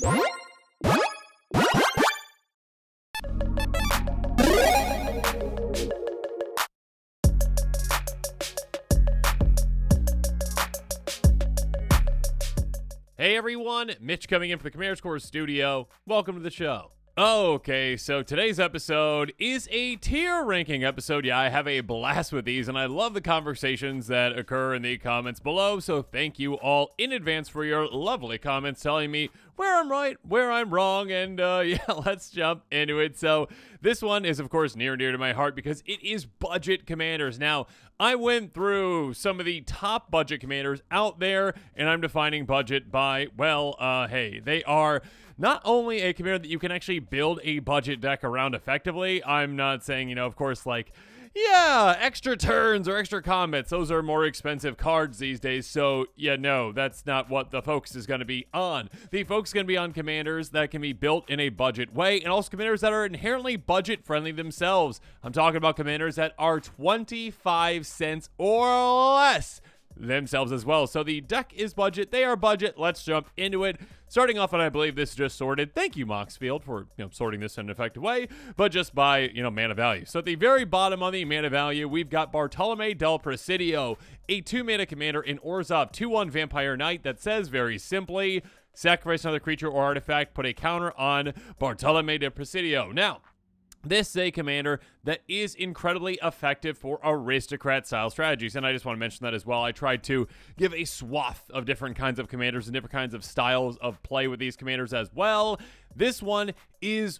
Hey everyone, Mitch coming in for the Commander Score Studio. Welcome to the show. Okay, so today's episode is a tier ranking episode. Yeah, I have a blast with these, and I love the conversations that occur in the comments below, so thank you all in advance for your lovely comments telling me where I'm right, where I'm wrong, and yeah, let's jump into it. So this one is, of course, near and dear to my heart because it is budget commanders. Now, I went through some of the top budget commanders out there, and I'm defining budget by, well, hey, they are not only a commander that you can actually build a budget deck around effectively. I'm not saying, you know, of course, like, yeah, extra turns or extra combats. Those are more expensive cards these days. So, yeah, no, that's not what the focus is going to be on. The focus is going to be on commanders that can be built in a budget way, and also commanders that are inherently budget-friendly themselves. I'm talking about commanders that are 25 cents or less themselves as well. So the deck is budget. They are budget. Let's jump into it. Starting off, and I believe this is just sorted. Thank you, Moxfield, for sorting this in an effective way, but just by mana value. So at the very bottom on the mana value, we've got Bartolome del Presidio, a 2-mana commander in Orzhov 2/1 Vampire Knight that says very simply, sacrifice another creature or artifact, put a counter on Bartolome del Presidio. Now, this is a commander that is incredibly effective for aristocrat-style strategies, and I just want to mention that as well. I tried to give a swath of different kinds of commanders and different kinds of styles of play with these commanders as well. This one is,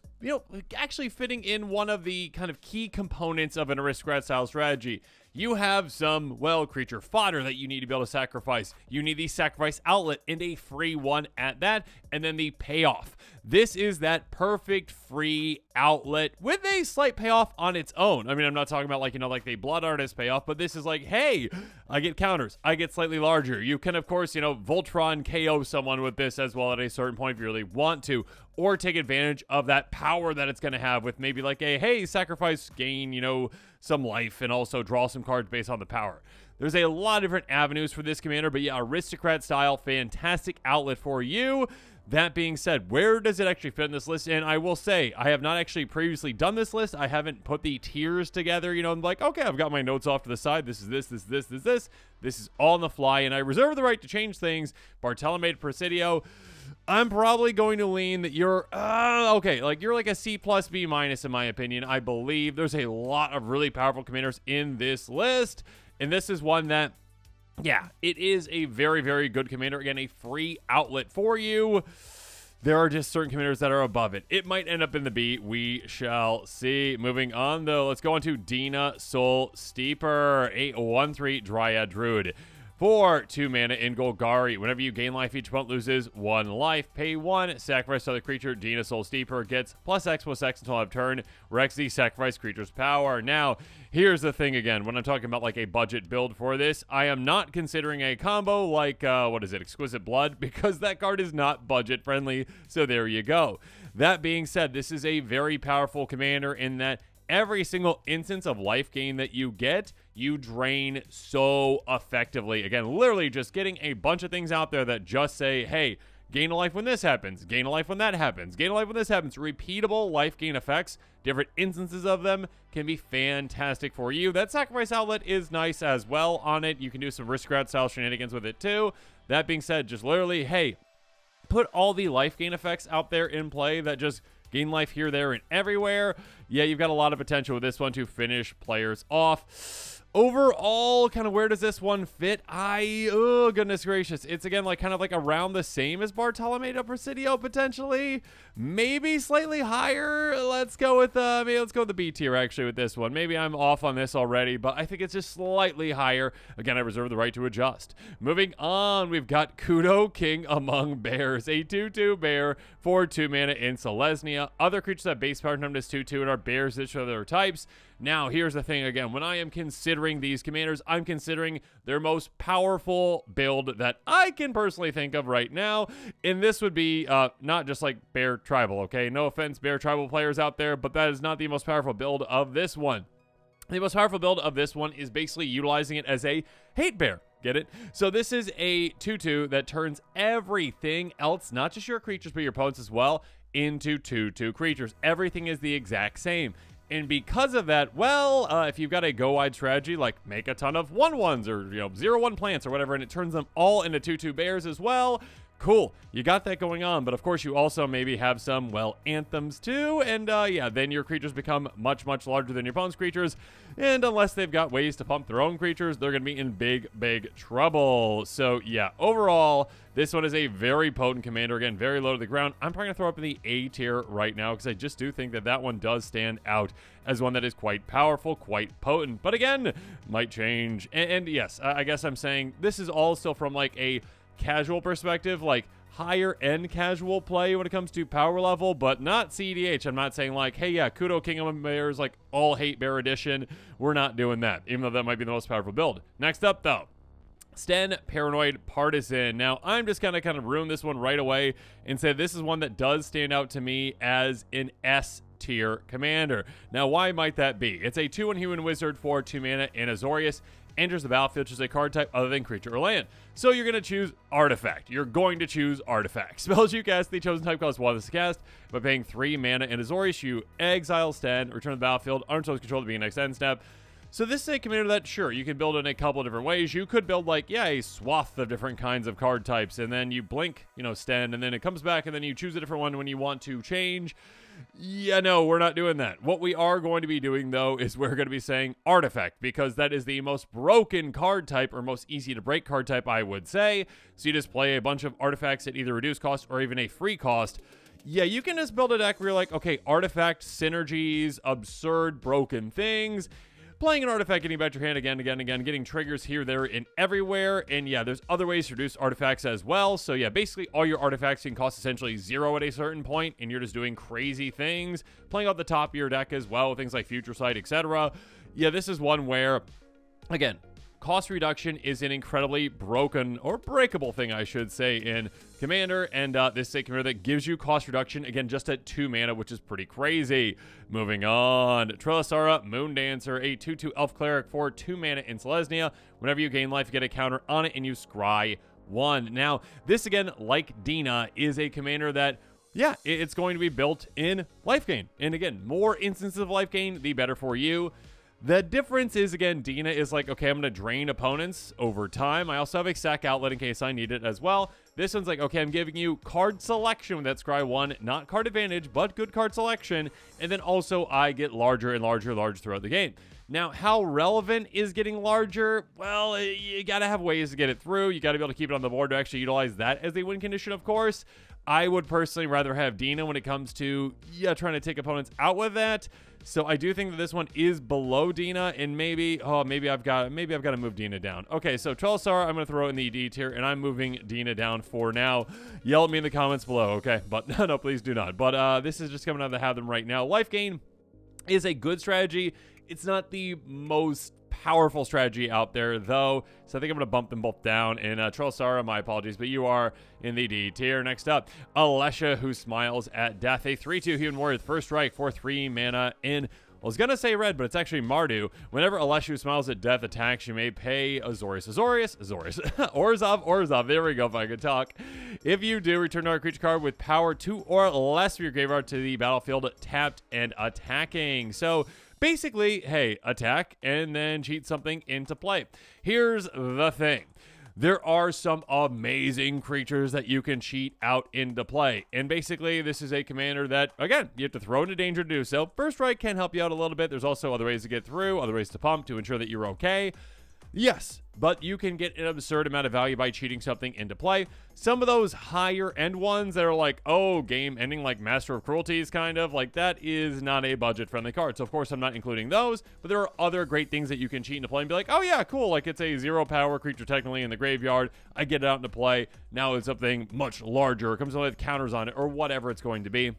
actually fitting in one of the kind of key components of an aristocrat-style strategy. You have some, creature fodder that you need to be able to sacrifice. You need the sacrifice outlet and a free one at that, and then the payoff. This is that perfect free outlet with a slight payoff on its own. I mean, I'm not talking about like the Blood Artist payoff, but this is like, hey, I get counters. I get slightly larger. You can, of course, Voltron KO someone with this as well at a certain point if you really want to, or take advantage of that power that it's going to have with maybe like a, hey, sacrifice, gain, some life, and also draw some cards based on the power. There's a lot of different avenues for this commander, but yeah, aristocrat style, fantastic outlet for you. That being said, where does it actually fit in this list? And I will say, I have not actually previously done this list. I haven't put the tiers together. I'm like, okay, I've got my notes off to the side. This is this, this, this, this, this. This is all on the fly, and I reserve the right to change things. Bartolome del Presidio, I'm probably going to lean that you're, okay, you're like a C plus B minus in my opinion. I believe there's a lot of really powerful commanders in this list, and this is one that, yeah, it is a very, very good commander. Again, a free outlet for you. There are just certain commanders that are above it. It might end up in the B. We shall see. Moving on, though, let's go on to Dina Soul Steeper, a 1/3 Dryad Druid. For 2 mana in Golgari, whenever you gain life, each opponent loses 1 life. Pay 1, sacrifice other creature. Dina Soul Steeper gets +X until end of turn. Rex the sacrifice creature's power. Now, here's the thing again. When I'm talking about like a budget build for this, I am not considering a combo like, Exquisite Blood, because that card is not budget friendly. So there you go. That being said, this is a very powerful commander in that every single instance of life gain that you get, you drain so effectively. Again, literally just getting a bunch of things out there that just say, hey, gain a life when this happens, gain a life when that happens, gain a life when this happens. Repeatable life gain effects, different instances of them can be fantastic for you. That sacrifice outlet is nice as well on it. You can do some aristocrat style shenanigans with it too. That being said, just literally, hey, put all the life gain effects out there in play that just gain life here, there, and everywhere. Yeah, you've got a lot of potential with this one to finish players off. Overall, kind of where does this one fit? Oh, goodness gracious. It's, again, kind of around the same as Bartolome del Presidio, potentially. Maybe slightly higher. Let's go with the B tier, actually, with this one. Maybe I'm off on this already, but I think it's just slightly higher. Again, I reserve the right to adjust. Moving on, we've got Kudo King Among Bears, a 2/2 bear for 2 mana in Selesnya. Other creatures that base power numbers 2/2 and are bears that show their types. Now, here's the thing again. When I am considering these commanders, I'm considering their most powerful build that I can personally think of right now. And this would be not just like Bear Tribal, okay? No offense, Bear Tribal players out there, but that is not the most powerful build of this one. The most powerful build of this one is basically utilizing it as a hate bear. Get it? So this is a 2/2 that turns everything else, not just your creatures, but your opponents as well, into 2/2 creatures. Everything is the exact same. And because of that, well, if you've got a go-wide strategy, like make a ton of 1/1s or, 0/1 plants or whatever, and it turns them all into 2/2 bears as well, cool, you got that going on. But of course, you also maybe have some, well, anthems too. And yeah, then your creatures become much, much larger than your opponent's creatures. And unless they've got ways to pump their own creatures, they're going to be in big, big trouble. So yeah, overall, this one is a very potent commander. Again, very low to the ground. I'm probably going to throw up in the A tier right now because I just do think that that one does stand out as one that is quite powerful, quite potent. But again, might change. And yes, I guess I'm saying this is all still from like a casual perspective, like higher end casual play when it comes to power level, but not CDH. I'm not saying like, hey, yeah, Kudo King of Bears, like all hate bear edition. We're not doing that, even though that might be the most powerful build. Next up, though, Sten Paranoid Partisan. Now, I'm just gonna kind of ruin this one right away and say this is one that does stand out to me as an S tier commander. Now, why might that be? It's a 2/1 human wizard for 2 mana and Azorius. Enters the battlefield, choose a card type other than creature or land. So you're going to choose Artifact. You're going to choose Artifact. Spells you cast, the chosen type costs 1 to cast. By paying 3 mana and Azorius, you exile Sten, return to the battlefield, until it's controlled to be next end step. So this is a commander that, sure, you can build in a couple of different ways. You could build, like, yeah, a swath of different kinds of card types, and then you blink, Sten, and then it comes back, and then you choose a different one when you want to change. Yeah, no, we're not doing that. What we are going to be doing, though, is we're going to be saying Artifact, because that is the most broken card type, or most easy to break card type, I would say. So you just play a bunch of artifacts at either reduced cost or even a free cost. Yeah, you can just build a deck where you're like, okay, artifact synergies, absurd broken things. Playing an artifact, getting back your hand again, getting triggers here, there, and everywhere. And yeah, there's other ways to reduce artifacts as well. So yeah, basically all your artifacts can cost essentially 0 at a certain point, and you're just doing crazy things. Playing out the top of your deck as well, things like Future Sight, etc. Yeah, this is one where, again, cost reduction is an incredibly broken, or breakable thing, I should say, in Commander, and this is a commander that gives you cost reduction, again, just at 2 mana, which is pretty crazy. Moving on, Trisara, Moon Dancer, a 2/2 Elf Cleric for 2 mana in Selesnya. Whenever you gain life, you get a counter on it, and you scry 1. Now, this, again, like Dina, is a commander that, yeah, it's going to be built in life gain. And again, more instances of life gain, the better for you. The difference is, again, Dina is like, okay, I'm going to drain opponents over time. I also have a sack outlet in case I need it as well. This one's like, okay, I'm giving you card selection with that Scry 1, not card advantage, but good card selection. And then also I get larger and larger throughout the game. Now, how relevant is getting larger? Well, you got to have ways to get it through. You got to be able to keep it on the board to actually utilize that as a win condition, of course. I would personally rather have Dina when it comes to, yeah, trying to take opponents out with that. So I do think that this one is below Dina, and maybe I've got to move Dina down. Okay, so Trisara, I'm going to throw in the D tier, and I'm moving Dina down for now. Yell at me in the comments below, okay? But no, please do not. But this is just coming out of the have them right now. Life gain is a good strategy. It's not the most powerful strategy out there, though, so I think I'm going to bump them both down. And Trisara, my apologies, but you are in the D tier. Next up, Alesha, who smiles at death, a 3/2 human warrior, first strike for 3 mana in, I was going to say red, but it's actually Mardu. Whenever Alesha, who smiles at death, attacks, you may pay Azorius, Orzhov, there we go, if I could talk. If you do, return our creature card with power 2 or less of your graveyard to the battlefield, tapped and attacking. So basically, hey, attack and then cheat something into play. Here's the thing. There are some amazing creatures that you can cheat out into play. And basically, this is a commander that, again, you have to throw into danger to do so. First Strike can help you out a little bit. There's also other ways to get through, other ways to pump to ensure that you're okay. Yes, but you can get an absurd amount of value by cheating something into play. Some of those higher end ones that are like, oh, game ending, like Master of Cruelties, kind of, like that is not a budget friendly card. So of course I'm not including those, but there are other great things that you can cheat into play and be like, oh yeah, cool, like it's a 0 power creature technically in the graveyard. I get it out into play. Now it's something much larger. It comes with counters on it or whatever it's going to be.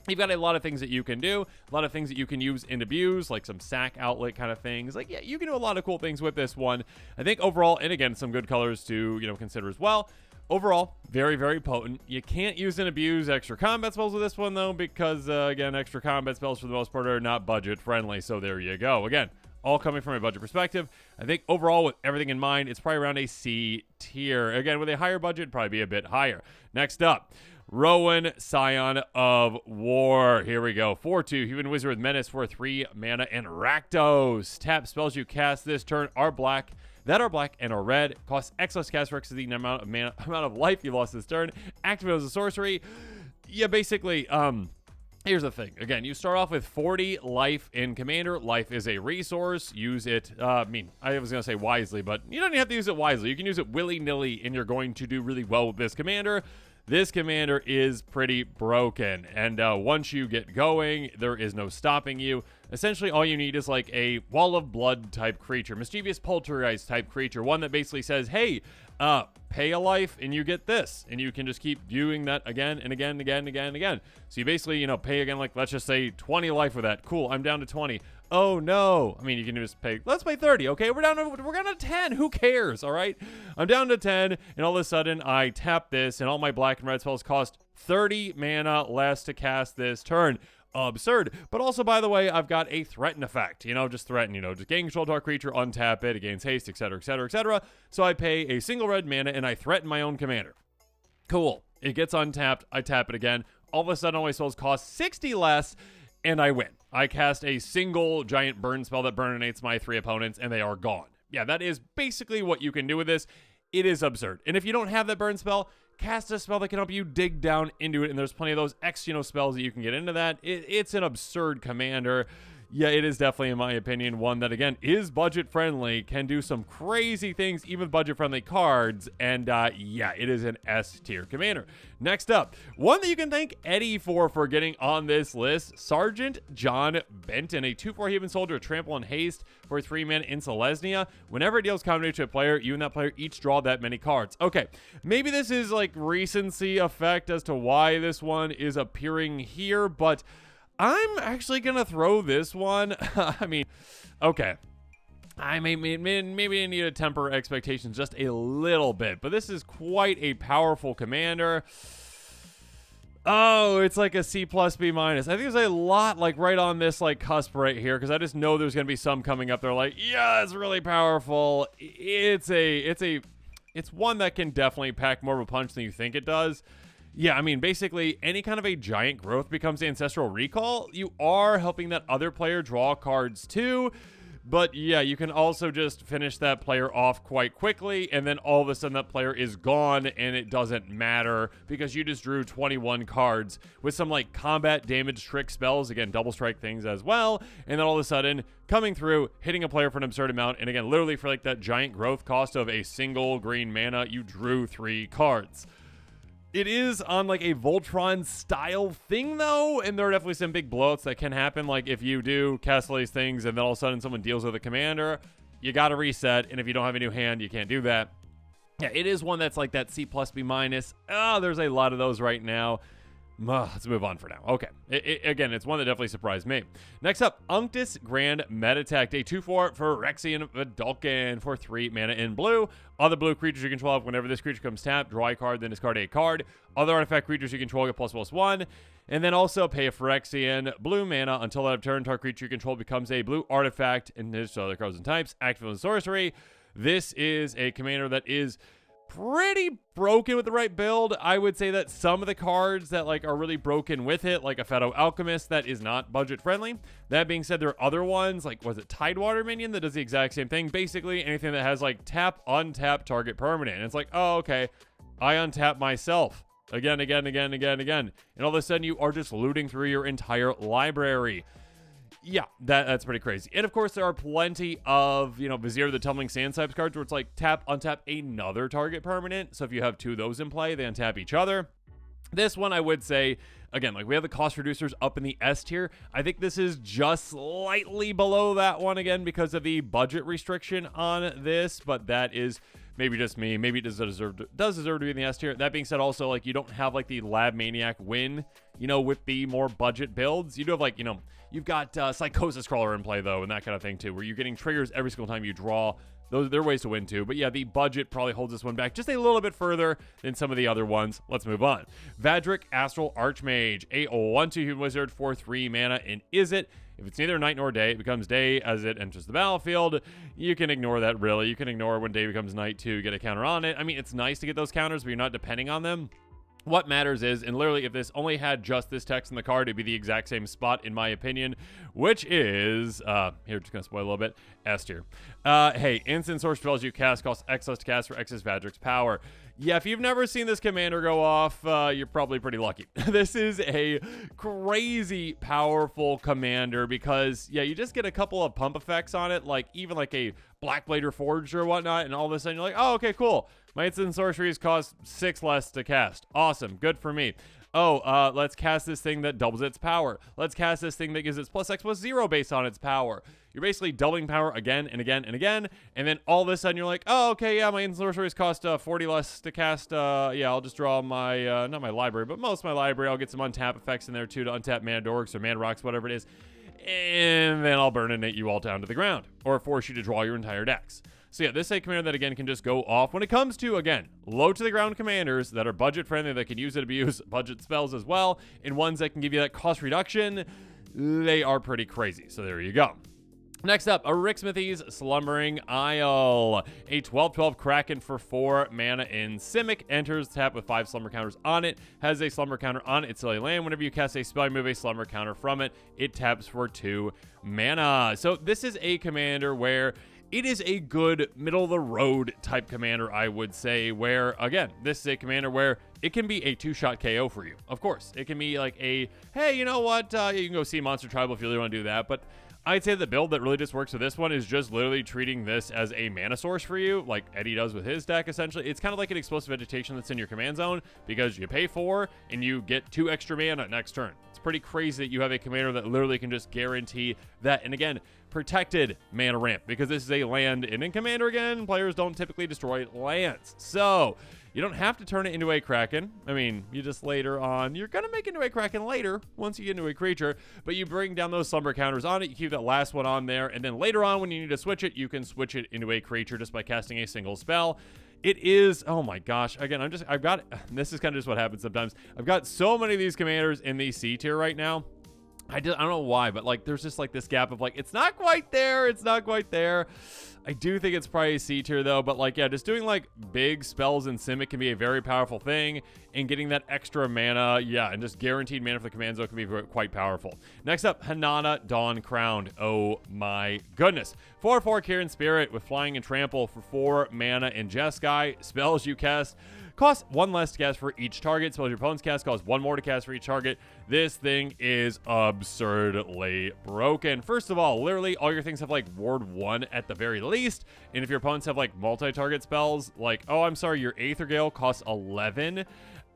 You've got a lot of things that you can do, a lot of things that you can use and abuse, like some sack outlet kind of things. Like, yeah, you can do a lot of cool things with this one. I think overall, and again, some good colors to, consider as well. Overall, very, very potent. You can't use and abuse extra combat spells with this one, though, because, again, extra combat spells for the most part are not budget friendly. So there you go. Again, all coming from a budget perspective. I think overall, with everything in mind, it's probably around a C tier. Again, with a higher budget, probably be a bit higher. Next up, Rowan Sion of War. Here we go. 4/2 Human Wizard with Menace for 3 mana and Rakdos. Tap spells you cast this turn are black. That are black and are red. Cost X less cast for X is the amount of life you lost this turn. Activate as a sorcery. Yeah, basically, here's the thing. Again, you start off with 40 life in Commander. Life is a resource. Use it. I was going to say wisely, but you don't have to use it wisely. You can use it willy-nilly, and you're going to do really well with this Commander. This Commander is pretty broken, and once you get going, there is no stopping you. Essentially, all you need is like a Wall of Blood type creature, Mischievous Poltergeist type creature, one that basically says, hey, pay a life and you get this, and you can just keep doing that again and again and again and again and again. So you basically, pay again, like let's just say 20 life with that. Cool, I'm down to 20. Oh no. I mean, you can just pay, let's pay 30. Okay, we're down to 10. Who cares? All right, I'm down to 10, and all of a sudden I tap this, and all my black and red spells cost 30 mana less to cast this turn. Absurd. But also, by the way, I've got a threaten effect. Just threaten, just gain control to our creature, untap it, it gains haste, etc., etc., etc. So I pay a single red mana and I threaten my own commander. Cool. It gets untapped. I tap it again. All of a sudden, all my spells cost 60 less, and I win. I cast a single giant burn spell that burninates my 3 opponents, and they are gone. Yeah, that is basically what you can do with this. It is absurd. And if you don't have that burn spell, cast a spell that can help you dig down into it, and there's plenty of those X, spells that you can get into that. It's an absurd commander. Yeah, it is definitely, in my opinion, one that, again, is budget-friendly, can do some crazy things, even with budget-friendly cards, and, yeah, it is an S-tier commander. Next up, one that you can thank Eddie for getting on this list, Sergeant John Benton, a 2/4 Human Soldier, Trample and Haste for 3 mana in Selesnya. Whenever it deals combination to a player, you and that player each draw that many cards. Okay, maybe this is, like, recency effect as to why this one is appearing here, but I'm actually going to throw this one. I mean, okay. I maybe need to temper expectations just a little bit, but this is quite a powerful commander. Oh, it's like a C plus B minus. I think there's a lot like right on this like cusp right here, because I just know there's going to be some coming up. They're like, yeah, it's really powerful. It's one that can definitely pack more of a punch than you think it does. Yeah, I mean, basically, any kind of a giant growth becomes Ancestral Recall. You are helping that other player draw cards too, but yeah, you can also just finish that player off quite quickly, and then all of a sudden that player is gone, and it doesn't matter, because you just drew 21 cards with some, like, combat damage trick spells, again, double strike things as well, and then all of a sudden, coming through, hitting a player for an absurd amount, and again, literally for, like, that giant growth cost of a single green mana, you drew 3 cards. It is on like a Voltron style thing though, and there are definitely some big blowouts that can happen. Like if you do cast all these things and then all of a sudden someone deals with a commander, you got to reset, and if you don't have a new hand, you can't do that. Yeah, it is one that's like that C plus B minus. There's a lot of those right now. Let's move on for now. Okay. Again, it's one that definitely surprised me. Next up, Unus Grand Meditech. Day 2/4 for Phyrexian Vedalken for 3 mana in blue. Other blue creatures you control, whenever this creature comes tapped, draw a card, then discard a card. Other artifact creatures you control get ++1. And then also pay a Phyrexian blue mana until that turn, target creature you control becomes a blue artifact, and there's other cards and types. Active and sorcery. This is a commander that is pretty broken with the right build. I would say that some of the cards that like are really broken with it, like a Fado Alchemist, that is not budget friendly. That being said, there are other ones, like was it Tidewater Minion, that does the exact same thing. Basically anything that has like tap, untap, target permanent. And it's like, oh, okay, I untap myself again, and all of a sudden you are just looting through your entire library. Yeah, that's pretty crazy. And of course, there are plenty of, Vizier the Tumbling Sands types cards where it's like tap, untap another target permanent. So if you have 2 of those in play, they untap each other. This one, I would say, again, like we have the cost reducers up in the S tier. I think this is just slightly below that one again because of the budget restriction on this, but that is maybe just me. Maybe it does deserve to be in the S tier. That being said, also, like, you don't have like the Lab Maniac win, with the more budget builds. You do have like, you've got Psychosis Crawler in play though, and that kind of thing too, where you're getting triggers every single time you draw. There are ways to win too. But yeah, the budget probably holds this one back just a little bit further than some of the other ones. Let's move on. Vadrik Astral Archmage, a 1/2 Human Wizard for 3 mana, and is it? If it's neither night nor day, it becomes day as it enters the battlefield. You can ignore that, really. You can ignore when day becomes night to get a counter on it. I mean, it's nice to get those counters, but you're not depending on them. What matters is, and literally if this only had just this text in the card, it'd be the exact same spot in my opinion, which is, here, just gonna spoil a little bit, S tier. Hey, instant source spells you cast cost X less to cast for X's Vadric's power. Yeah, if you've never seen this commander go off, you're probably pretty lucky. This is a crazy powerful commander because, yeah, you just get a couple of pump effects on it, like even like a Black Blade or Forge or whatnot, and all of a sudden you're like, oh, okay, cool. My instant sorceries cost 6 less to cast. Awesome, good for me. Oh, let's cast this thing that doubles its power. Let's cast this thing that gives its plus X plus 0 based on its power. You're basically doubling power again and again and again, and then all of a sudden you're like, oh, okay, yeah, my instant sorceries cost 40 less to cast. Yeah, I'll just draw my, not my library, but most of my library. I'll get some untap effects in there too to untap mana dorks or mana rocks, whatever it is, and then I'll burninate you all down to the ground, or force you to draw your entire decks. So yeah, this is a commander that, again, can just go off when it comes to, again, low-to-the-ground commanders that are budget-friendly, that can use and abuse budget spells as well, and ones that can give you that cost reduction. They are pretty crazy, so there you go. Next up, a Ricksmithy's Slumbering Isle. A 12/12 Kraken for 4 mana in Simic. Enters tap with 5 slumber counters on it. Has a slumber counter on its silly land. Whenever you cast a spell, you move a slumber counter from it. It taps for 2 mana. So this is a commander where it is a good middle-of-the-road type commander, I would say, where, again, this is a commander where it can be a 2-shot KO for you. Of course, it can be like a, hey, you know what, you can go see Monster Tribal if you really want to do that, but I'd say the build that really just works with this one is just literally treating this as a mana source for you, like Eddie does with his deck, essentially. It's kind of like an explosive vegetation that's in your command zone, because you pay 4 and you get 2 extra mana next turn. It's pretty crazy that you have a commander that literally can just guarantee that. And again, protected mana ramp, because this is a land, and in Commander, again, players don't typically destroy lands. So you don't have to turn it into a Kraken. I mean, you just later on, you're going to make it into a Kraken later once you get into a creature, but you bring down those slumber counters on it, you keep that last one on there, and then later on when you need to switch it, you can switch it into a creature just by casting a single spell. It is, oh my gosh, again, this is kind of just what happens sometimes. I've got so many of these commanders in the C tier right now. I don't know why, but like there's just like this gap of like, it's not quite there, it's not quite there. I do think it's probably C tier though, but like, yeah, just doing like big spells in Simic can be a very powerful thing, and getting that extra mana, yeah, and just guaranteed mana for the command zone can be quite powerful. Next up, Hanana, Dawn Crowned. Oh my goodness. 4/4 Kieran Spirit with Flying and Trample for 4 mana in Jeskai. Spells you cast cost 1 less to cast for each target. Spells your opponent's cast cost 1 more to cast for each target. This thing is absurdly broken. First of all, literally all your things have like ward 1 at the very least. And if your opponents have like multi-target spells, like, oh, I'm sorry, your Aether Gale costs 11.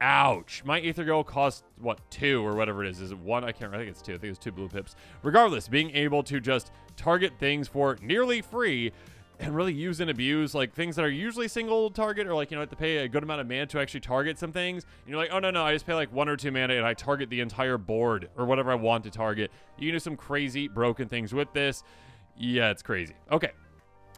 Ouch. My Aether Gale costs, what, 2 or whatever it is. Is it 1? I can't remember. I think it's 2. I think it's 2 blue pips. Regardless, being able to just target things for nearly free and really use and abuse like things that are usually single target, or like, you know, have to pay a good amount of mana to actually target some things. And you're like, oh no, I just pay like 1 or 2 mana and I target the entire board or whatever I want to target. You can do some crazy broken things with this. Yeah, it's crazy. Okay.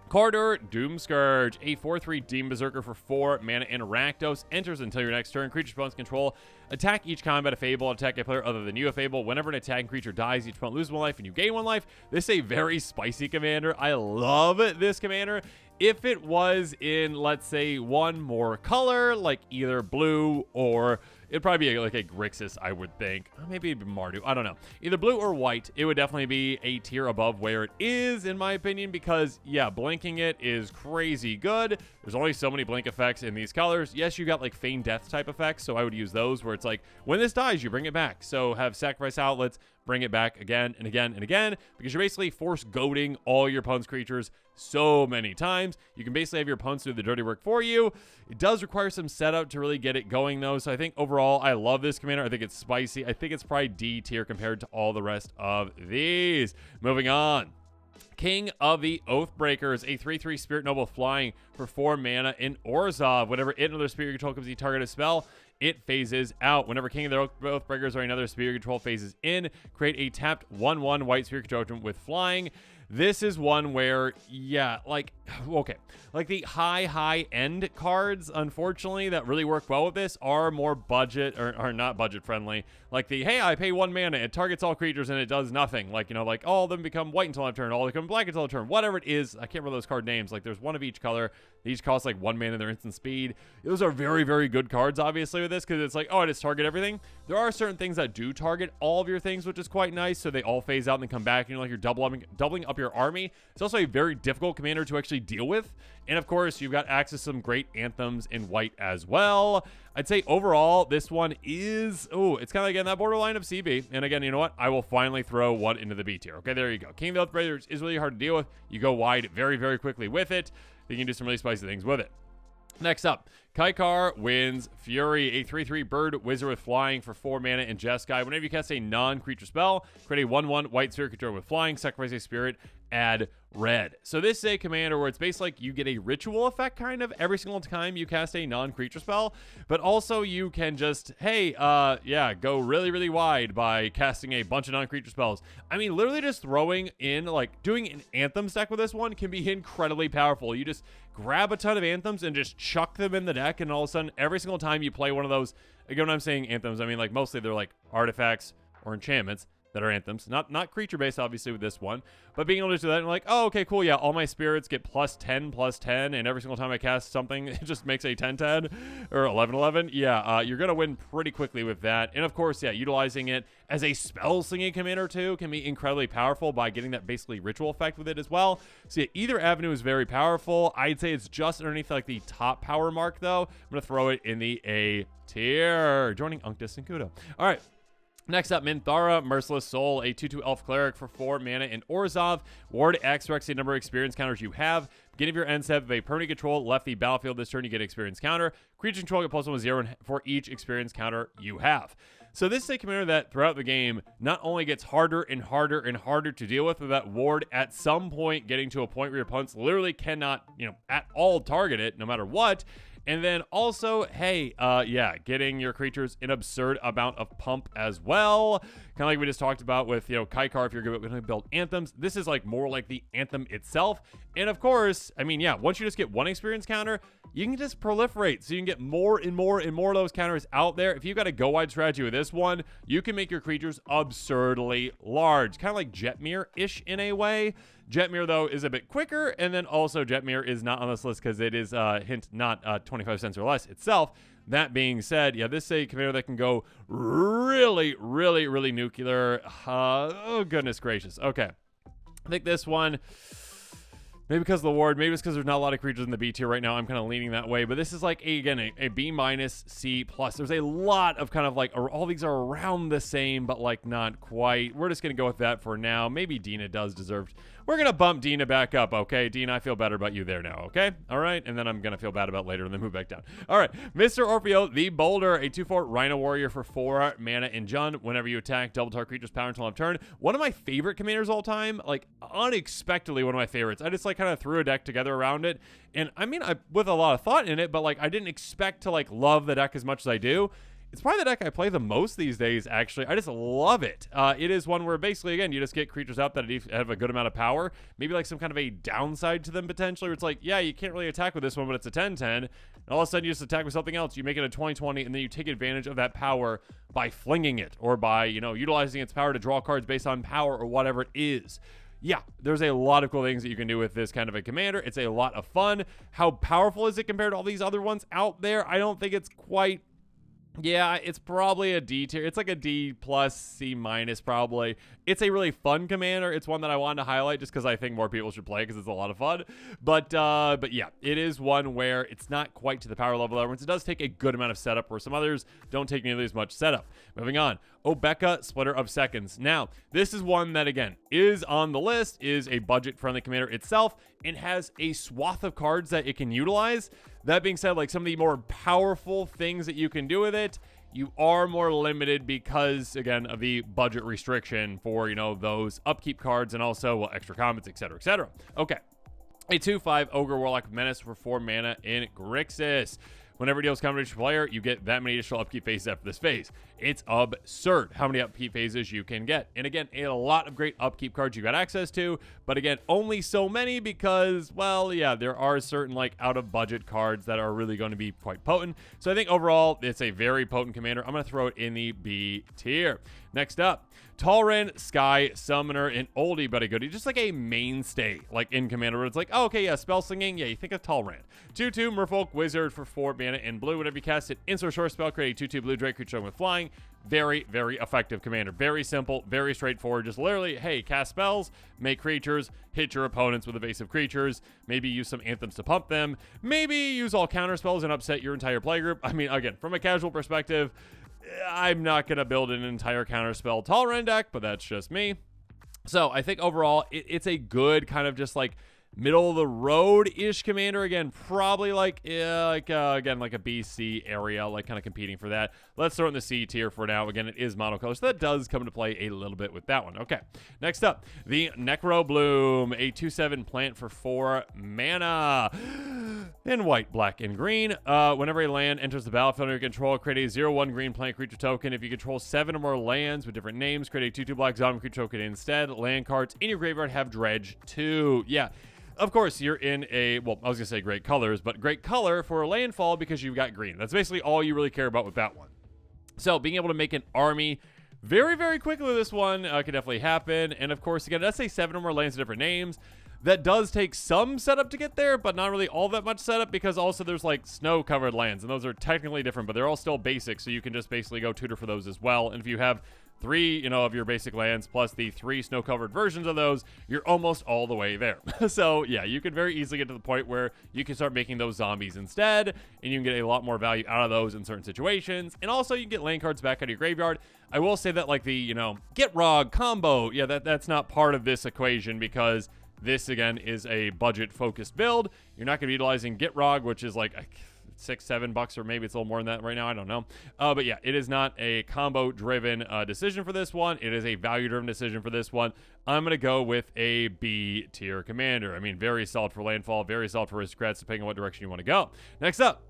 Corridor Doomscourge, a 4/3 Demon Berserker for 4 mana in Rakdos. Enters until your next turn. Creature's opponent's control. Attack each combat a Fable. Attack a player other than you a Fable. Whenever an attacking creature dies, each opponent loses 1 life and you gain 1 life. This is a very spicy commander. I love this commander. If it was in, let's say, 1 more color, like either blue or it'd probably be like a Grixis, I would think. Maybe it'd be Mardu. I don't know. Either blue or white, it would definitely be a tier above where it is, in my opinion, because, yeah, blinking it is crazy good. There's only so many blink effects in these colors. Yes, you got like Feign Death type effects, so I would use those where it's like, when this dies, you bring it back. So have Sacrifice Outlets, bring it back again and again and again, because you're basically force goading all your opponent's creatures so many times. You can basically have your opponents do the dirty work for you. It does require some setup to really get it going though, so I think overall I love this commander. I think it's spicy. I think it's probably D tier compared to all the rest of these. Moving on. King of the Oathbreakers, a 3/3 Spirit Noble flying for 4 mana in Orzhov. Whenever it and another spirit control comes to target a spell, it phases out. Whenever King of the Oathbreakers or another spirit control phases in, create a tapped 1/1 white spirit control token with flying. This is one where, yeah, like, okay, like the high end cards, unfortunately, that really work well with this are more budget or are not budget friendly. Like the, hey, I pay 1 mana, it targets all creatures and it does nothing. Like, you know, like all of them become white until I turn, all of them become black until I turn, whatever it is. I can't remember those card names. Like there's one of each color. They each cost like 1 mana, their instant speed. Those are very, very good cards, obviously, with this, because it's like, oh, I just target everything. There are certain things that do target all of your things, which is quite nice. So they all phase out and then come back, and you're like, you're doubling up your army. It's also a very difficult commander to actually deal with. And of course, you've got access to some great anthems in white as well. I'd say overall, this one is, it's kind of again that borderline of CB. And again, you know what? I will finally throw one into the B tier. Okay, there you go. King of the Earth Breakers is really hard to deal with. You go wide very, very quickly with it. You can do some really spicy things with it. Next up, Kaikar Winds Fury, a 3/3 bird wizard with flying for 4 mana in Jeskai. Whenever you cast a non-creature spell, create a 1/1 white spirit creature with flying, sacrifice a spirit, add red. So this is a commander where it's basically like you get a ritual effect kind of every single time you cast a non-creature spell, but also you can just, hey, go really, really wide by casting a bunch of non-creature spells. I mean, literally just throwing in, like, doing an Anthems deck with this one can be incredibly powerful. You just grab a ton of Anthems and just chuck them in the deck, and all of a sudden, every single time you play one of those, again, when I'm saying Anthems, I mean, like, mostly they're, like, artifacts or enchantments that are anthems, not creature based obviously with this one, but being able to do that and like, oh, okay, cool, yeah, all my spirits get +10 and every single time I cast something it just makes a 10/10 or 11/11. You're gonna win pretty quickly with that. And of course, yeah, utilizing it as a spell slinging commander too can be incredibly powerful by getting that basically ritual effect with it as well. So yeah, either avenue is very powerful. I'd say it's just underneath like the top power mark though. I'm gonna throw it in the A tier, joining Unctus and Kudo. All right. Next up, Menara, Merciless Soul, a 2/2 elf cleric for 4 mana in Orzhov. Ward X directs the number of experience counters you have. Beginning of your end step, if a permanent control left the battlefield this turn, you get experience counter. Creature control get +1/+0 for each experience counter you have. So this is a commander that throughout the game not only gets harder and harder and harder to deal with that Ward at some point getting to a point where your opponents literally cannot, at all target it no matter what. And then also, hey, getting your creatures an absurd amount of pump as well. Kind of like we just talked about with, Kaikar, if you're going to build anthems. This is like more like the anthem itself. And of course, I mean, yeah, once you just get one experience counter, you can just proliferate. So you can get more and more and more of those counters out there. If you've got a go wide strategy with this one, you can make your creatures absurdly large. Kind of like Jetmir-ish in a way. Jetmir, though, is a bit quicker, and then also Jetmir is not on this list because it is, not 25 cents or less itself. That being said, yeah, this is a commander that can go really, really, really nuclear. Oh, goodness gracious. Okay. I think this one, maybe because of the ward, maybe it's because there's not a lot of creatures in the B tier right now. I'm kind of leaning that way, but this is like, a B-, C+. There's a lot of kind of like, all these are around the same, but like not quite. We're just going to go with that for now. Maybe Dina does deserve. We're going to bump Dina back up, okay? Dina, I feel better about you there now, okay? All right? And then I'm going to feel bad about later and then move back down. All right. Mr. Orfeo the Boulder, a 2/4 Rhino Warrior for 4 mana in Jund. Whenever you attack, double target creature's power until end of turn. One of my favorite commanders all time, like unexpectedly one of my favorites. I just like kind of threw a deck together around it. And I mean, with a lot of thought in it, but like I didn't expect to like love the deck as much as I do. It's probably the deck I play the most these days, actually. I just love it. It is one where basically, again, you just get creatures out that have a good amount of power. Maybe like some kind of a downside to them potentially, where it's like, yeah, you can't really attack with this one, but it's a 10/10. And all of a sudden you just attack with something else. You make it a 20/20, and then you take advantage of that power by flinging it or by, utilizing its power to draw cards based on power or whatever it is. Yeah, there's a lot of cool things that you can do with this kind of a commander. It's a lot of fun. How powerful is it compared to all these other ones out there? I don't think it's quite... Yeah, it's probably a D tier. It's like a D+, C- probably. It's a really fun commander. It's one that I wanted to highlight just because I think more people should play because it's a lot of fun. But yeah, it is one where it's not quite to the power level of other ones. It does take a good amount of setup where some others don't take nearly as much setup. Moving on. Obeka, Splitter of Seconds. Now, this is one that, again, is on the list, is a budget-friendly commander itself, and has a swath of cards that it can utilize. That being said, like some of the more powerful things that you can do with it, you are more limited because, again, of the budget restriction for, those upkeep cards and also, extra commons, etc., etc. Okay. A 2/5 Ogre Warlock Menace for 4 mana in Grixis. Whenever it deals combination player, you get that many additional upkeep phases after this phase. It's absurd how many upkeep phases you can get. And again, a lot of great upkeep cards you got access to, but again, only so many because, well, yeah, there are certain like out of budget cards that are really going to be quite potent. So I think overall, it's a very potent commander. I'm going to throw it in the B tier. Next up, Toon Sky Summoner, an oldie but a goodie, just like a mainstay, like in Commander, where it's like, oh, okay, yeah, spell slinging, yeah, you think of Toon. 2/2 Merfolk Wizard for 4 mana in blue. Whenever you cast it, insert short spell, create a 2/2 blue Drake creature with flying. Very, very effective commander. Very simple, very straightforward. Just literally, hey, cast spells, make creatures, hit your opponents with evasive creatures, maybe use some anthems to pump them, maybe use all counter spells and upset your entire play group. I mean, again, from a casual perspective, I'm not going to build an entire counterspell Toon deck, but that's just me. So I think overall, it's a good kind of just like middle of the road-ish commander. Again, probably like again, like a BC area, like kind of competing for that. Let's throw it in the C tier for now. Again, it is monocolor, so that does come into play a little bit with that one. Okay, next up, the Necro Bloom, a 2/7 plant for 4 mana in white, black, and green. Whenever a land enters the battlefield under your control, create a 0/1 green plant creature token. If you control 7 or more lands with different names, create a 2/2 black zombie creature token instead. Land cards in your graveyard have Dredge 2. Yeah. Of course, you're in a, well, I was going to say great colors, but great color for a landfall because you've got green. That's basically all you really care about with that one. So being able to make an army very, very quickly with this one could definitely happen. And of course, again, let's say 7 or more lands with different names. That does take some setup to get there, but not really all that much setup because also there's like snow-covered lands, and those are technically different, but they're all still basic, so you can just basically go tutor for those as well. And if you have 3, of your basic lands plus the 3 snow-covered versions of those, you're almost all the way there. So yeah, you could very easily get to the point where you can start making those zombies instead, and you can get a lot more value out of those in certain situations. And also you can get land cards back out of your graveyard. I will say that like the, Get Rog combo, yeah, that's not part of this equation because this, again, is a budget-focused build. You're not going to be utilizing Get Rog, which is like $6-7 or maybe it's a little more than that right now. I don't know. But yeah, it is not a combo-driven decision for this one. It is a value-driven decision for this one. I'm going to go with a B-tier commander. I mean, very solid for landfall, very solid for aristocrats, depending on what direction you want to go. Next up,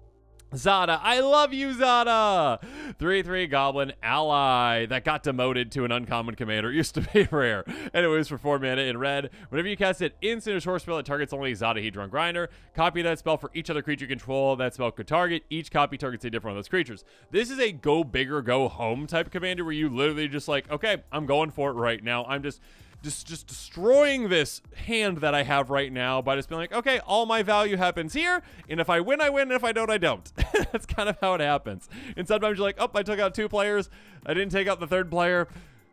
Zada. I love you, Zada. 3/3 Goblin Ally that got demoted to an uncommon commander. It used to be rare. And it was for 4 mana in red. Whenever you cast it, instant or short spell that targets only Zada Hedron Grinder. Copy that spell for each other creature you control that spell could target. Each copy targets a different one of those creatures. This is a go big or go home type of commander where you literally just like, okay, I'm going for it right now. I'm just destroying this hand that I have right now by just being like, okay, all my value happens here, and if I win, I win, and if I don't, I don't. That's kind of how it happens. And sometimes you're like, oh, I took out 2 players. I didn't take out the 3rd player.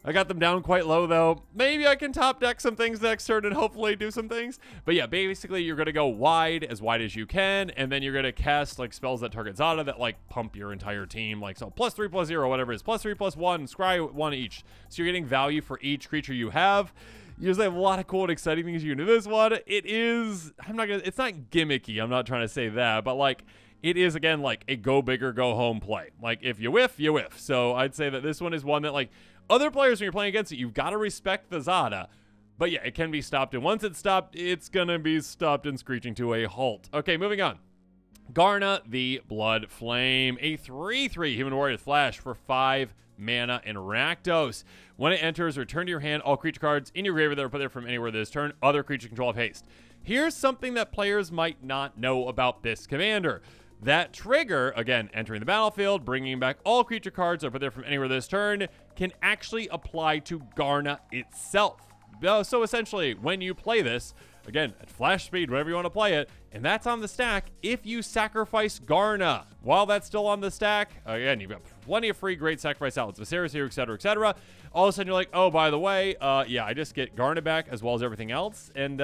I got them down quite low, though. Maybe I can top deck some things next turn and hopefully do some things. But yeah, basically, you're going to go wide as you can, and then you're going to cast like spells that target Zada that like pump your entire team. Like, so +3/+0, whatever it is. +3/+1, scry 1 each. So you're getting value for each creature you have. You just have a lot of cool and exciting things you can do this one. It is, it's not gimmicky. I'm not trying to say that, but like, it is, again, like a go big or go home play. Like, if you whiff, you whiff. So I'd say that this one is one that, like, other players, when you're playing against it, you've got to respect the Zada. But yeah, it can be stopped. And once it's stopped, it's going to be stopped and screeching to a halt. Okay, moving on. Garna the Blood Flame. A 3/3 Human Warrior Flash for 5 mana in Rakdos. When it enters, return to your hand all creature cards in your graveyard that are put there from anywhere this turn. Other creature control have haste. Here's something that players might not know about this commander. That trigger, again, entering the battlefield, bringing back all creature cards that are put there from anywhere this turn, can actually apply to Garna itself. So essentially, when you play this, again, at flash speed, whenever you want to play it, and that's on the stack, if you sacrifice Garna while that's still on the stack, again, you've got plenty of free great sacrifice outlets, Viserys here, etc., etc. All of a sudden, you're like, oh, by the way, yeah, I just get Garna back as well as everything else, and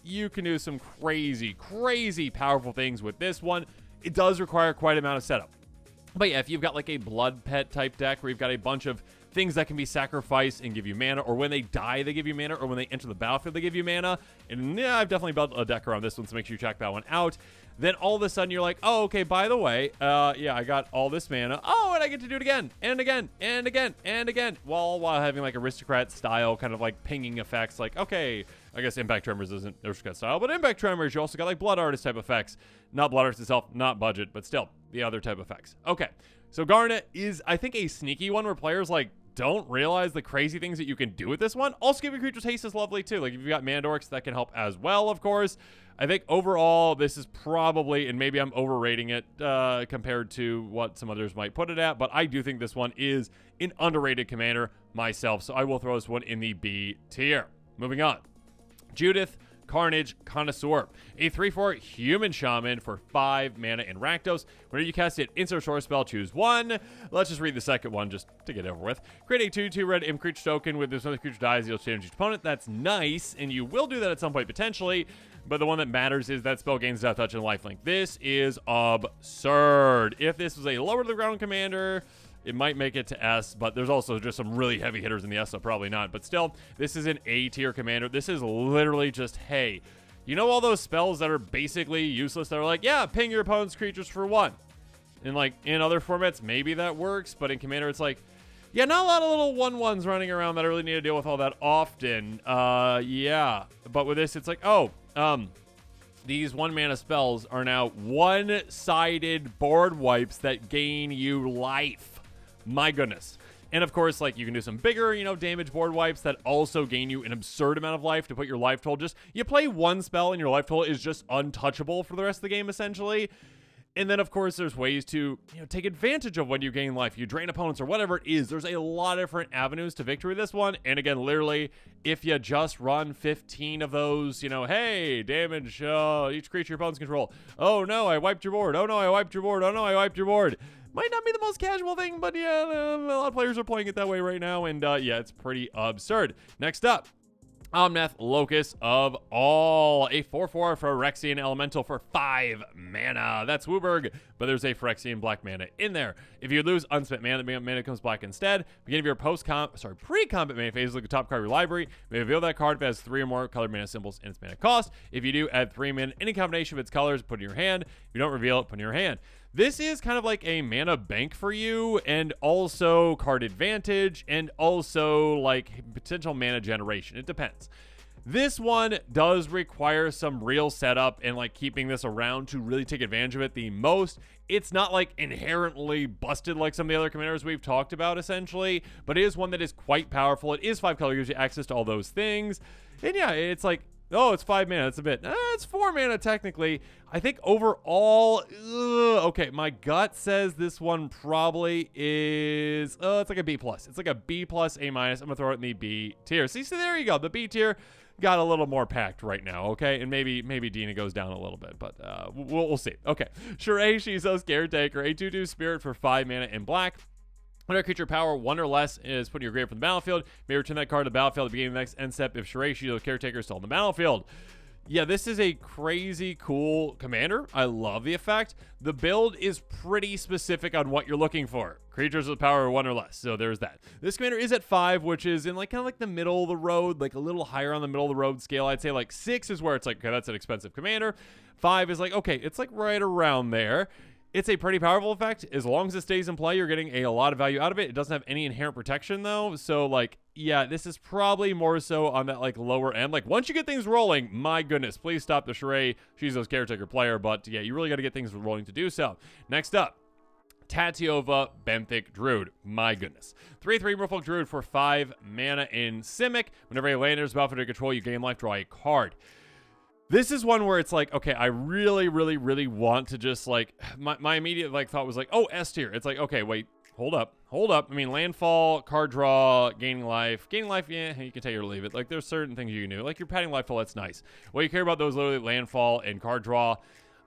you can do some crazy, crazy powerful things with this one. It does require quite an amount of setup. But yeah, if you've got like a blood pet type deck where you've got a bunch of things that can be sacrificed and give you mana, or when they die, they give you mana, or when they enter the battlefield, they give you mana. And yeah, I've definitely built a deck around this one, so make sure you check that one out. Then all of a sudden you're like, oh, okay, by the way, yeah, I got all this mana. Oh, and I get to do it again, and again, and again, and again, while having like aristocrat style kind of like pinging effects. Like, okay, I guess Impact Tremors isn't aristocrat style, but Impact Tremors, you also got like Blood Artist type effects. Not Blood Artist itself, not budget, but still the other type effects. Okay, So Garnet is, I think, a sneaky one where players like don't realize the crazy things that you can do with this one. Also, giving creatures haste is lovely too. Like if you've got Mandorks, that can help as well, of course. I think overall, this is probably, and maybe I'm overrating it compared to what some others might put it at, but I do think this one is an underrated commander myself, so I will throw this one in the B tier. Moving on. Judith Carnage Connoisseur, a 3/4 human shaman for 5 mana in Rakdos. Whenever you cast it, insert short spell, choose one. Let's just read the second one just to get it over with. Create a 2/2 red imp creature token. With this one, the creature dies, you'll change each opponent. That's nice, and you will do that at some point potentially. But the one that matters is that spell gains death touch and lifelink. This is absurd. If this was a lower to the ground commander, it might make it to S, but there's also just some really heavy hitters in the S, so probably not. But still, this is an A tier commander. This is literally just, hey, you know all those spells that are basically useless that are like, yeah, ping your opponent's creatures for 1. And like in other formats, maybe that works, but in commander, it's like, yeah, not a lot of little 1/1s running around that I really need to deal with all that often. Yeah. But with this, it's like, oh, these 1 mana spells are now one-sided board wipes that gain you life. My goodness. And of course, like you can do some bigger, damage board wipes that also gain you an absurd amount of life to put your life total. Just you play 1 spell and your life total is just untouchable for the rest of the game, essentially. And then, of course, there's ways to take advantage of when you gain life. You drain opponents or whatever it is. There's a lot of different avenues to victory with this one. And again, literally, if you just run 15 of those, hey, damage each creature your opponents control. Oh, no, I wiped your board. Oh, no, I wiped your board. Oh, no, I wiped your board. Might not be the most casual thing, but yeah, a lot of players are playing it that way right now. And yeah, it's pretty absurd. Next up. Omnath Locus of All, a 4/4 Phyrexian Elemental for 5 mana. That's Wooburg, but there's a Phyrexian black mana in there. If you lose unspent mana, the mana comes black instead. Beginning of your pre-combat mana phase, look at the top card of your library. You may reveal that card if it has 3 or more colored mana symbols in its mana cost. If you do, add 3 mana, any combination of its colors, put it in your hand. If you don't reveal it, put it in your hand. This is kind of like a mana bank for you, and also card advantage, and also like potential mana generation. It depends. This one does require some real setup and like keeping this around to really take advantage of it the most. It's not like inherently busted like some of the other commanders we've talked about essentially, but it is one that is quite powerful. It is 5 color, gives you access to all those things. And yeah, it's like, oh, it's 5 mana. That's a bit. It's 4 mana technically. I think overall, okay, my gut says this one probably is, it's like a B+. It's like a B+, A-. I'm going to throw it in the B tier. See, so there you go. The B tier got a little more packed right now, okay? And maybe Dina goes down a little bit, but we'll see. Okay. Shurai Shizo's Caretaker, a 2/2 spirit for 5 mana in black. Whenever creature power 1 or less is put in your grave from the battlefield, you may return that card to the battlefield at the beginning of the next end step if Shurai Shizo's Caretaker is still on the battlefield. Yeah, this is a crazy cool commander. I love the effect. The build is pretty specific on what you're looking for. Creatures with power 1 or less. So there's that. This commander is at 5, which is in like kind of like the middle of the road, like a little higher on the middle of the road scale. I'd say like 6 is where it's like, okay, that's an expensive commander. 5 is like, okay, it's like right around there. It's a pretty powerful effect. As long as it stays in play, you're getting a lot of value out of it. It doesn't have any inherent protection, though. So, like, yeah, this is probably more so on that, like, lower end. Like, once you get things rolling, my goodness, please stop the Shurai Shizo's Caretaker player. But, yeah, you really got to get things rolling to do so. Next up, Tatiova Benthic Druid. My goodness. 3/3 Merfolk Druid for 5 mana in Simic. Whenever a land enters battlefield under control, you gain life, draw a card. This is one where it's like, okay, I really, really, really want to just like, my immediate like thought was like, oh, S tier. It's like, okay, wait, hold up. I mean, landfall, card draw, gaining life, yeah, you can take it or leave it. Like, there's certain things you can do. Like, you're padding life total, that's nice. What you care about, those literally landfall and card draw.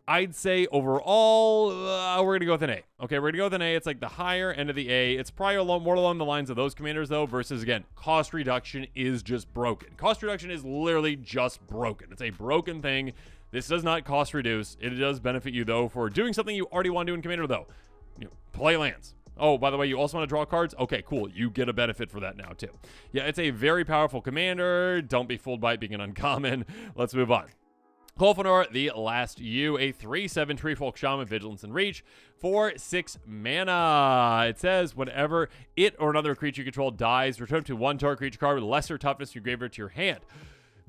I'd say overall, we're going to go with an A. Okay, we're going to go with an A. It's like the higher end of the A. It's probably more along the lines of those commanders, though, versus, again, cost reduction is just broken. Cost reduction is literally just broken. It's a broken thing. This does not cost reduce. It does benefit you, though, for doing something you already want to do in commander, though. Play lands. Oh, by the way, you also want to draw cards? Okay, cool. You get a benefit for that now, too. Yeah, it's a very powerful commander. Don't be fooled by it being an uncommon. Let's move on. Kolfanor, the Last You, a 3/7 Treefolk Shaman, Vigilance and Reach for 6 mana. It says, whenever it or another creature you control dies, return to 1 target creature card with lesser toughness from your graveyard to your hand.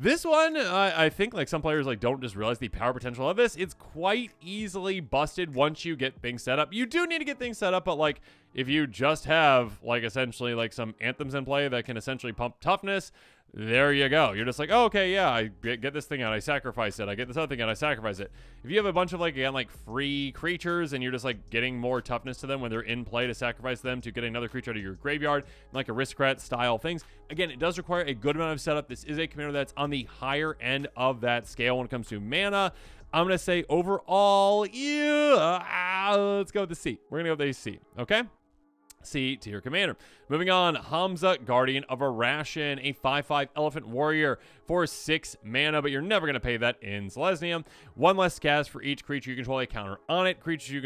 This one, I think like some players like don't just realize the power potential of this. It's quite easily busted once you get things set up. You do need to get things set up, but like if you just have like essentially like some anthems in play that can essentially pump toughness, there you go. You're just like, oh, okay, yeah, I get this thing out, I sacrifice it. I get this other thing out, I sacrifice it. If you have a bunch of like, again, like free creatures and you're just like getting more toughness to them when they're in play to sacrifice them to get another creature out of your graveyard, like aristocrat style things. Again, it does require a good amount of setup. This is a commander that's on the higher end of that scale when it comes to mana. I'm going to say overall, yeah, let's go with the C. We're going to go with a C, okay? C tier commander. Moving on, Hamza, Guardian of Arashin, a 5/5 Elephant Warrior for 6 mana, but you're never going to pay that in Selesnya. 1 less cast for each creature you control, a counter on it. Creature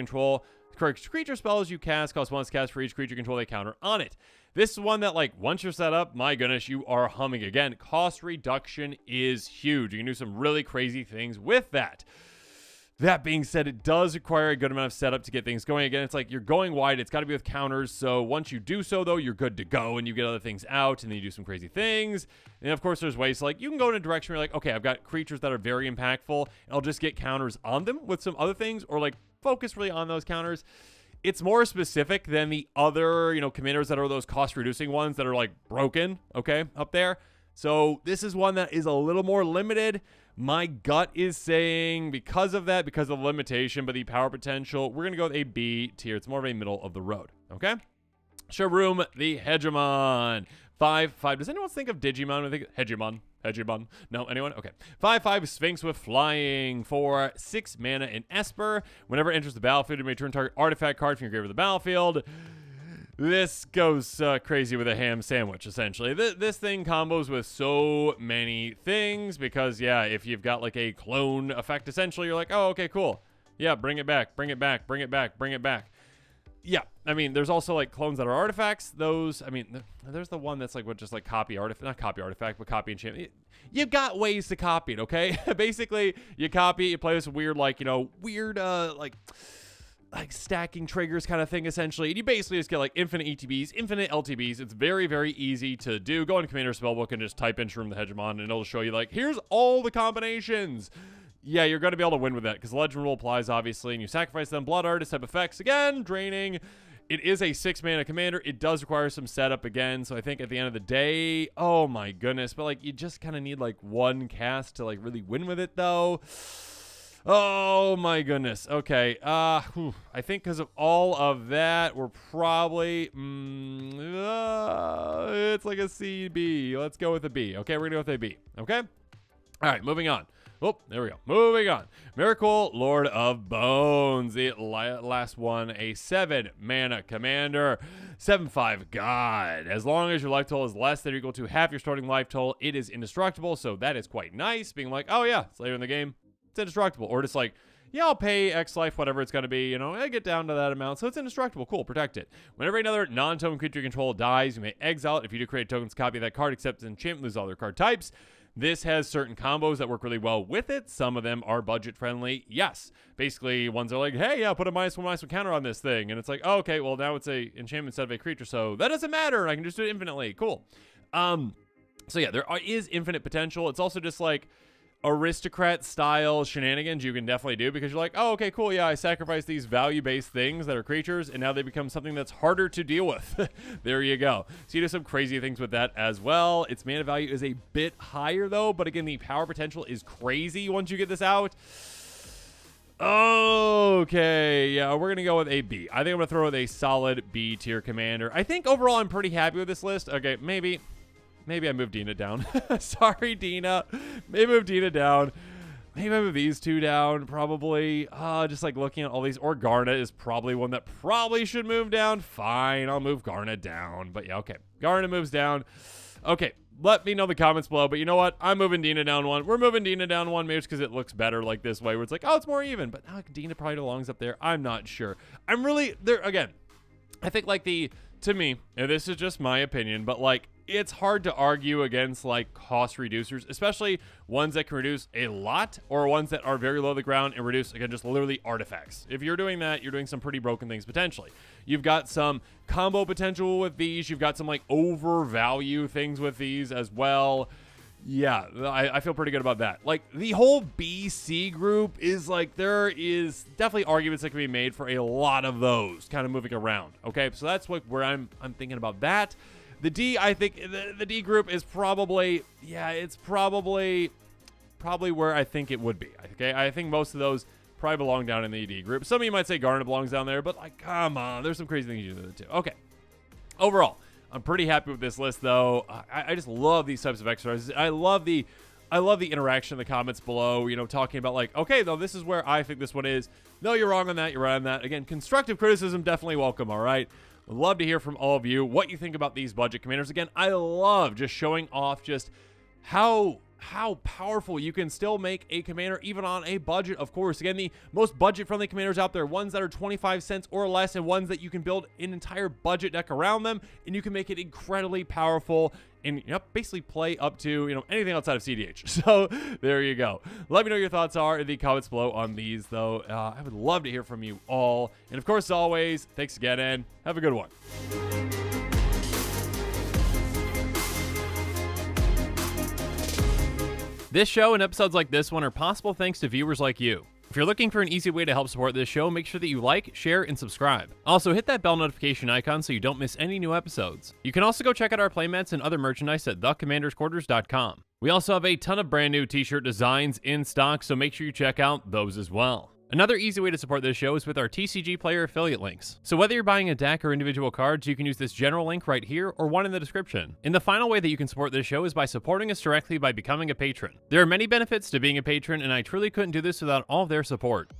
spells you cast cost 1 less cast for each creature you control, a counter on it. This is one that, like, once you're set up, my goodness, you are humming. Again, cost reduction is huge. You can do some really crazy things with that. That being said, it does require a good amount of setup to get things going. Again, it's like you're going wide. It's got to be with counters. So once you do so, though, you're good to go and you get other things out and then you do some crazy things. And of course, there's ways like you can go in a direction where you're like, okay, I've got creatures that are very impactful and I'll just get counters on them with some other things or like focus really on those counters. It's more specific than the other, commanders that are those cost reducing ones that are like broken, okay, up there. So this is one that is a little more limited. My gut is saying because of that, because of the limitation, but the power potential, we're going to go with a B tier. It's more of a middle of the road, okay? Sharoom, the Hegemon. 5/5. Does anyone think of Digimon? I think Hegemon. No, anyone? Okay. 5/5 Sphinx with flying for 6 mana in Esper. Whenever it enters the battlefield, you may turn target artifact card from your grave to the battlefield. This goes crazy with a ham sandwich, essentially. This thing combos with so many things because, yeah, if you've got like a clone effect, essentially, you're like, oh, okay, cool. Yeah, bring it back. Yeah, I mean, there's also like clones that are artifacts. Those, I mean, there's the one that's like what just like copy artifact, not copy artifact, but copy enchantment. You've got ways to copy it, okay? Basically, you copy it, you play this weird, like, like stacking triggers kind of thing, essentially. And you basically just get like infinite ETBs, infinite LTBs. It's very, very easy to do. Go into Commander Spellbook and just type in Sharoom the Hegemon, and it'll show you like, here's all the combinations. Yeah, you're going to be able to win with that because Legend Rule applies, obviously, and you sacrifice them. Blood Artist type effects, again, draining. It is a 6-mana commander. It does require some setup again, so I think at the end of the day, oh my goodness, but like you just kind of need like one cast to like really win with it, though. Oh my goodness. Okay. I think because of all of that, we're probably it's like a C, B. Let's go with a B. Okay, we're gonna go with a B. Okay. All right, moving on. Oh, there we go. Moving on. Miracle, Lord of Bones. The last one, a 7-mana commander. 7/5 God. As long as your life total is less than or equal to half your starting life total, it is indestructible. So that is quite nice. Being like, oh yeah, it's later in the game. It's indestructible. Or just like, yeah, I'll pay X life, whatever it's going to be. I get down to that amount. So it's indestructible. Cool. Protect it. Whenever another non-token creature you control dies, you may exile it. If you do create tokens, copy of that card, except as enchantment, lose all their card types. This has certain combos that work really well with it. Some of them are budget friendly. Yes. Basically, ones are like, hey, yeah, put a -1/-1 counter on this thing. And it's like, oh, okay, well, now it's a enchantment instead of a creature. So that doesn't matter. I can just do it infinitely. Cool. So yeah, there is infinite potential. It's also just like aristocrat style shenanigans you can definitely do because you're like, oh, okay, cool. Yeah, I sacrifice these value-based things that are creatures and now they become something that's harder to deal with. There you go. So you do some crazy things with that as well. Its mana value is a bit higher though, but again, the power potential is crazy once you get this out. Okay, yeah, we're going to go with a B. I think I'm going to throw with a solid B tier commander. I think overall I'm pretty happy with this list. Okay, maybe I moved Dina down. Sorry, Dina. Maybe move Dina down. Maybe I move these two down, probably. Just like looking at all these. Or Garna is probably one that probably should move down. Fine, I'll move Garna down. But yeah, okay. Garna moves down. Okay, let me know in the comments below. But you know what? I'm moving Dina down one. We're moving Dina down one, maybe because it looks better like this way, where it's like, oh, it's more even. But Dina probably belongs up there. I'm not sure. I'm really, there again, I think like to me, and this is just my opinion, but like, it's hard to argue against like cost reducers, especially ones that can reduce a lot or ones that are very low to the ground and reduce, again, just literally artifacts. If you're doing that, you're doing some pretty broken things potentially. You've got some combo potential with these. You've got some like overvalue things with these as well. Yeah, I feel pretty good about that. Like, the whole BC group is like, there is definitely arguments that can be made for a lot of those kind of moving around. Okay, so that's where I'm thinking about that. The D, I think the D group is probably, yeah, it's probably where I think it would be. Okay, I think most of those probably belong down in the D group. Some of you might say Garnet belongs down there, but like, come on, there's some crazy things you do there too. Okay, overall, I'm pretty happy with this list, though. I just love these types of exercises. I love the interaction in the comments below, you know, talking about like, okay, though, this is where I think this one is. No, you're wrong on that. You're right on that. Again, constructive criticism, definitely welcome, all right? Would love to hear from all of you what you think about these budget commanders. Again, I love just showing off just how powerful you can still make a commander even on a budget. Of course, again, the most budget-friendly commanders out there, ones that are 25 cents or less, and ones that you can build an entire budget deck around them, and you can make it incredibly powerful and, you know, basically play up to, you know, anything outside of CDH. So there you go. Let me know your thoughts are in the comments below on these, though. I would love to hear from you all. And of course, as always, thanks again, and have a good one. This show and episodes like this one are possible thanks to viewers like you. If you're looking for an easy way to help support this show, make sure that you like, share, and subscribe. Also, hit that bell notification icon so you don't miss any new episodes. You can also go check out our playmats and other merchandise at thecommandersquarters.com. We also have a ton of brand new t-shirt designs in stock, so make sure you check out those as well. Another easy way to support this show is with our TCG Player affiliate links. So whether you're buying a deck or individual cards, you can use this general link right here or one in the description. And the final way that you can support this show is by supporting us directly by becoming a patron. There are many benefits to being a patron, and I truly couldn't do this without all of their support.